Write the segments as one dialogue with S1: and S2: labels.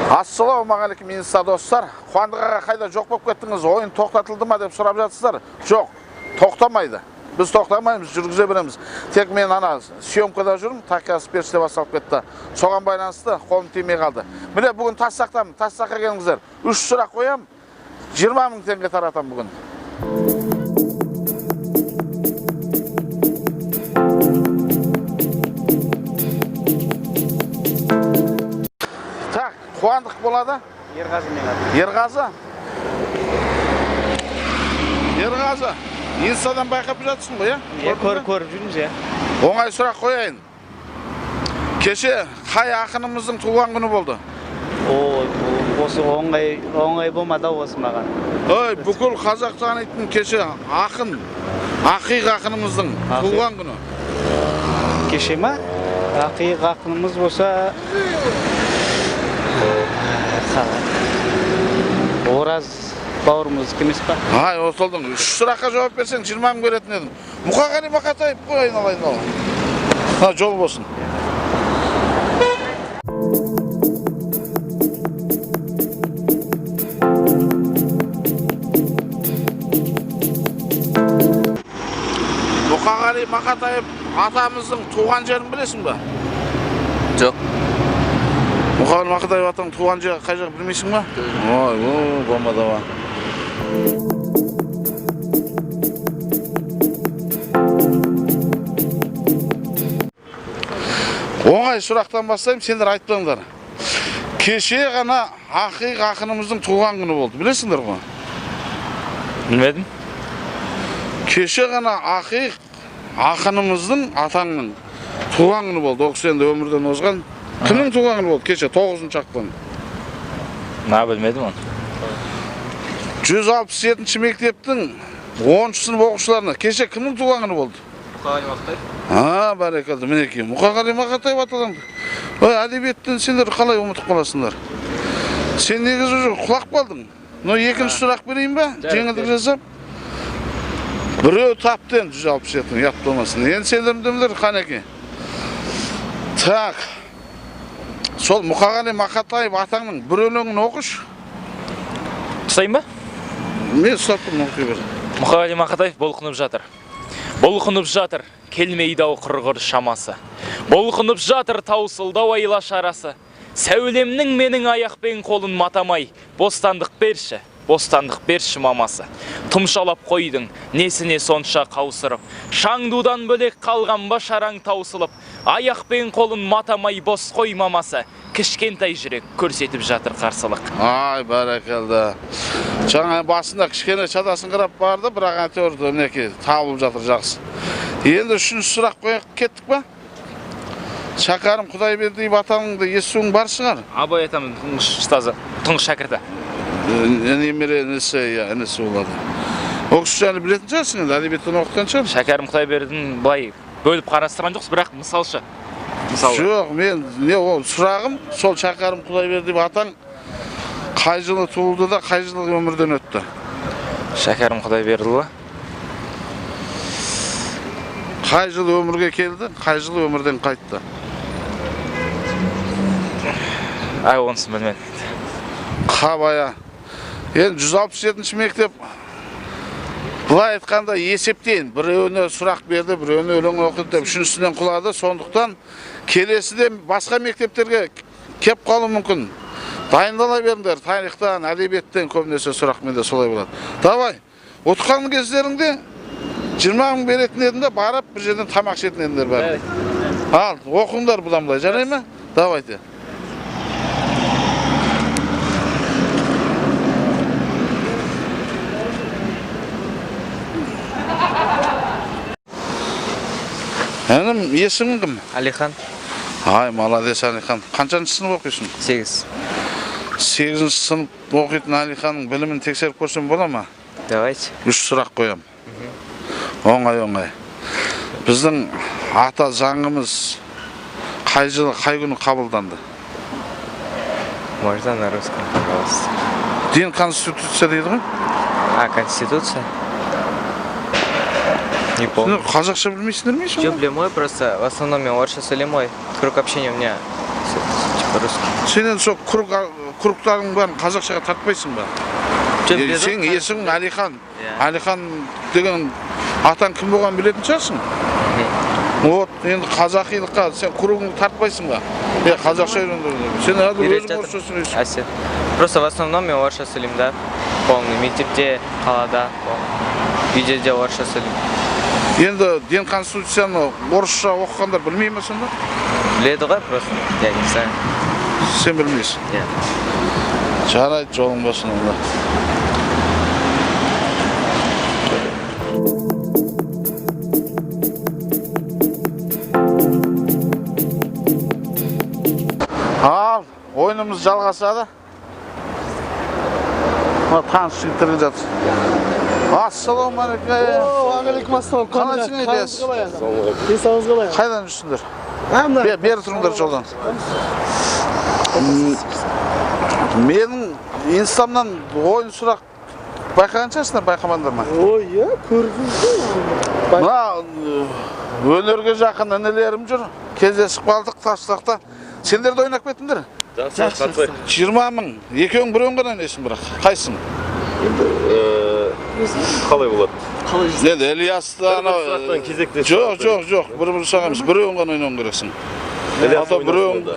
S1: Ассалаумағалейкум, инста достар. Қуандық аға қайда жоқ болып кеттіңіз? Ойын тоқтатылды ма деп сұрап жатсыздар. Жоқ, тоқтамайды. Біз тоқтамаймыз, жүргізе береміз. Тек мен ана съемкада жүрмін, такиясы періште басталып кетті. Соған байланысты қолым тимей қалды. Міне бүгін Тассақтамын, Тассаққа келіңіздер. 3 сұрақ қоям, 20 мың теңге таратам бүгін. Так, Қуандық болады?
S2: Ерғазы мен аты.
S1: Ерғазы? Ерғазы, инстадан байқап жатсың ғой,
S2: Көріп жүрміз,
S1: Оңай сұрақ қояйын. Кеше қай ақынымыздың туған күні болды?
S2: Осы оңай болмады осы маған.
S1: Ой, бүкіл қазақ танитын кеше ақын, ақиқ ақынымыздың туған күні.
S2: Кеше ма? Ақиқ ақынымыз болса... Ораз бауырымыз кемес па?
S1: Ай, осылдың. 3 сұраққа жауап берсең 20 мың беретін едім. Мұқағали Мақатаев қой айналайын. Жол болсын. Мұқағали Мақатаев атамыздың туған жерін білесің ба?
S3: Жоқ.
S1: Мұқағали Мақатаев атаң туған жері қай жақ білмейсің ба? Ой, болмады ма. Оңай сұрақтан бастайым, сендер айтпаңдар. Кеше ғана ақиқ ақынымыздың туған күні болды. Білесіңдер ғой?
S3: Білмедім.
S1: Кеше ғана ақиқ ақынымыздың атаңның туған күні болды. Оқыс енді өмірден озған. Кімнің туған күні болды? Кеше 9-шы ақпан.
S3: Білмедім оны.
S1: 167-ші мектептің 10-шы сынып оқушыларына кеше кімнің туған күні болды?
S3: Мұқағали Мақатаев.
S1: Бәрекелді, мінекей. Мұқағали Мақатаев аталанды. Ой, әдебиеттен сендер қалай ұмытып қаласыңдар? Сен негізі уже құлақ қалдың. Екінші сұрақ берейін ба? Жеңілдік жасап. Біреу таптен 167-ні, ят болмасын. Енді сендерімдемдер қанеке. Так. Сол Мұқағали Мақатаев атаңның бір өлеңін оқыш.
S3: Ұстайын ба?
S1: Мен ұстаппын, оқи бер.
S3: Мұқағали Мақатаев болқынып жатыр. Болқынып жатыр, келмейді ау қырғыр шамасы. Болқынып жатыр, таусылдау айла шарасы. Сәулемнің менің аяқпен қолын матамай, бостандық берші мамасы. Тұмшалап қойдың, несіне сонша қаусырып. Шаңдудан бөлек қалған ба шараң таусылып. Аяқпен қолын матамай бос қой мамасы. Кішкентай жүрек көрсетіп жатыр қарсылық.
S1: Ай, бәрекелді. Жаңа басында кішкене шадасын қырап барды, бірақ әйтеуір мінекей табылып жатыр жақсы. Енді 3-ші сұрақ қойып кеттік па? Шәкәрім Құдайбердиев атаңды естуің бар шығар?
S3: Абай атамның ұстазы, тұңғыш шәкірті.
S1: Немере інісі болады. Ол кісі жайлы білетін шығарсың, әдебиеттен оқытқан шығар?
S3: Шәкәрім Құдайбердиевтің былай бөліп қарастырған жоқсыз, бірақ мысалшы.
S1: Жоқ, мен сұрағым, сол Шәкәрім Құдайбердиев атаң қай жылы туылды да, қай жылы өмірден өтті?
S3: Шәкәрім Құдайбердиұлы.
S1: Қай жылы өмірге келді, қай жылы өмірден қайтты?
S3: Онысын білмедім.
S1: Қабая. Енді 167-ші мектеп бұлай айтқанда есептейін. Біреуіне сұрақ берді, біреуіне өлең оқыды деп, үшіншісінен құлады. Сондықтан келесіде басқа мектептерге кеп қалу мүмкін. Дайындала беріңдер, тарихтан, әдебиеттен көбінесе сұрақ менде солай болады. Давай, отқанның кездеріңде 20 мың беретін едіңде барып бір жерден тамақ ішетін едіңдер бәрі. Ал, оқыңдар бұдан былай, жарай ма? Давайте. Әнім, есімің кім?
S2: Алихан.
S1: Ай, молодец, Алихан. Қаншаншы сынып оқисың?
S2: 8.
S1: 8-ші сынып оқитын Алиханның білімін тексеріп көрсем бола ма?
S2: Давайте.
S1: 3 сұрақ қоям. Оңай. Біздің ата заңымыз қай жылы, қай күні қабылданды?
S2: Можно на русском, пожалуйста.
S1: Дин конституция дейді ғой?
S2: Конституция? Не помню.
S1: Қазақша білмейсіңдер ме?
S2: Что, блин, мой просто, в основном я орысша сөйлемой. Круг общения у меня Русский.
S1: Сен енді сол құруқтарың барын қазақшаға тартпайсың ба? Сен есімің Әлихан. Әлихан деген атаң кім болған білетін шығарсың? Вот, енді қазақилыққа сен құруғыңды тартпайсың ба? Қазақша үйрендірді. Сен өзің орысша сөйлейсің.
S2: Әсет. Просто в основном мен орысша сөйлеймін да. Полный мектепте, қалада, үйде де орысша сөйлеймін.
S1: Енді ден конституцияны орысша оқығандар білмей ме сонда?
S2: Біледі ғой просто. Я не знаю.
S1: Сен білмейсің? Жарайды, жолың болсын онда. Ал, ойынымыз жалғасады. Таныс жігіттер жатыр. Ассалаумағалейкум.
S4: Алейкум ассалам.
S1: Қалайсың Ильяс?
S4: Денсаулығыңыз қалай?
S1: Қайдан жүрсіңдер? Бері тұрыңдар жолдан. Менің инстамнан ойын сұрақ байқаған шығарсыңдар, байқамандар ма?
S4: Ой, иә, көрдіңіз ғой.
S1: Мына өнерге жақын інілерім жүр. Кездесіп қалдық Таштақта. Сендер де ойнап кеттіңдер?
S4: Жақсы.
S1: 20 мың. Екеуің біреуін ғана ойнайсың бірақ. Қайсың?
S5: Қалай болады?
S1: Енді Ильясты
S5: Сұрақтан кезекте
S1: Жоқ, бір сұрағымыз. Біреуін ғана ойнауың керексің. Ата біреуін.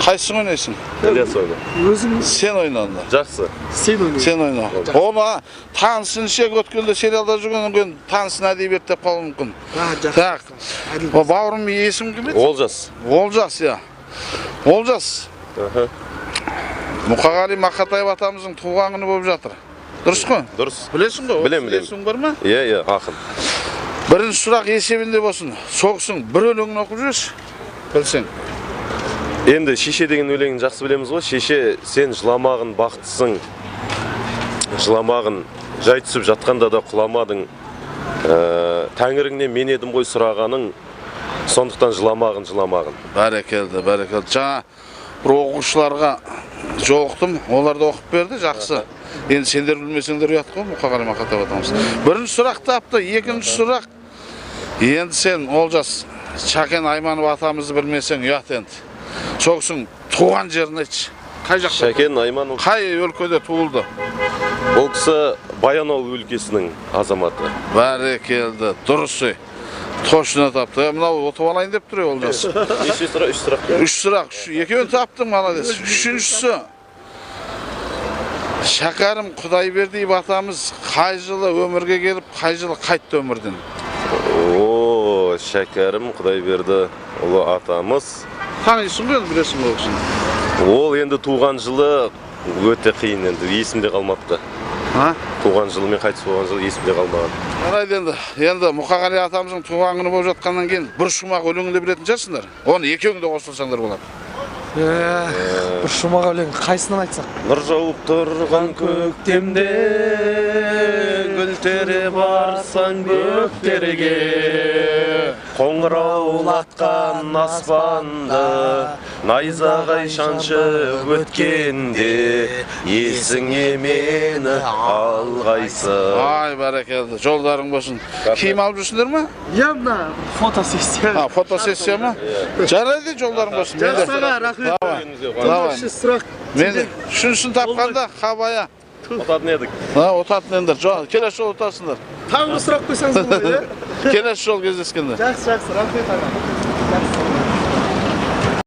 S1: Қайсың ойнайсың?
S5: Ильяс ойна.
S4: Өзім
S5: Сен ойна онда. Жақсы.
S4: сен ойнайсың.
S1: Сен ойна. Оны танысын шек өткенде сериалда жүргеннен кейін танысын әдебиет деп қалуы мүмкін. Так. Бауырым есім кім еді?
S5: Олжас.
S1: Олжас, иә. Олжас. Мұқағали Мақатаев атамыздың туған күні болып жатыр. Дұрыс қой?
S5: Дұрыс.
S1: Білесің ғой?
S5: Білем.
S1: Есің бар ма?
S5: Иә, ақын.
S1: Бірінші сұрақ есебінде болсын. Соғысың бір өлеңін оқып жүресің. Білсең.
S5: Енді шеше деген өлеңін жақсы білеміз ғой. Шеше, сен жыламағын бақыттысың. Жыламағын жай түсіп жатқанда да құламадың. Тәңіріңнен мен едім ғой сұрағаның. Сондықтан жыламағын.
S1: Бәрекелді. Жаңа бір оқушыларға жолықтым. Олар да оқып берді, жақсы. Енді сендер білмесеңдер ұят қой, Мұқағали Мақатаев атамыз. Бірінші сұрақ тапты, екінші сұрақ. Енді сен Олжас, Шәкен Айманов атамызды білмесең ұят енді. Соғысың туған жерін айтшы. Қай жақта?
S5: Шәкен Айманов.
S1: Қай өлкеде туылды?
S5: Ол кісі Баянауыл өлкесінің азаматы.
S1: Бәрекелді, дұрысы. Точно тапты. Мынау ұтып алайын деп тұр Олжас. Үш сұрақ. Екеуін таптың, молодец. Үшіншісі. Шәкәрім Құдайбердиев атамыз қай жылы өмірге келіп, қай жылы қайтты өмірден?
S5: Шәкәрім Құдайберді ұлы атамыз.
S1: Танисың ғой, білесің ол кісіні?
S5: Ол енді туған жылы өте қиын енді, есімде қалмапты. Туған жылы мен қайтыс болған жылы есімде қалмаған.
S1: Жарайды енді Мұқағали атамыздың туған күні болып жатқаннан кейін бір шумақ өлеңді білетін шығарсыңдар. Оны екеуің де қосылсаңдар болады.
S4: Бір шумақ өлең қайсынан айтсақ?
S5: Нұр жауып тұрған көктемде гүл тере барсаң бөктерге, қоңыраулатқан аспанды найзағай шаншып өткенде, есіңе мені алғайсың.
S1: Ай, бәрекелді, жолдарың болсын. Киім алып жүрсіңдер ме?
S4: Иә, мына фотосессия.
S1: Фотосессия ма? Жарайды, жолдарың болсын.
S4: Давай. Сұрақ.
S1: Мен үшіншісін тапқанда қабая.
S5: Отатын едік.
S1: Отатын ендер. Келесі жол отасыңдар.
S4: Тағы бір сұрақ қойсаңыз болады, иә?
S1: Келесі жол кездескенде.
S4: Жақсы, рахмет аға.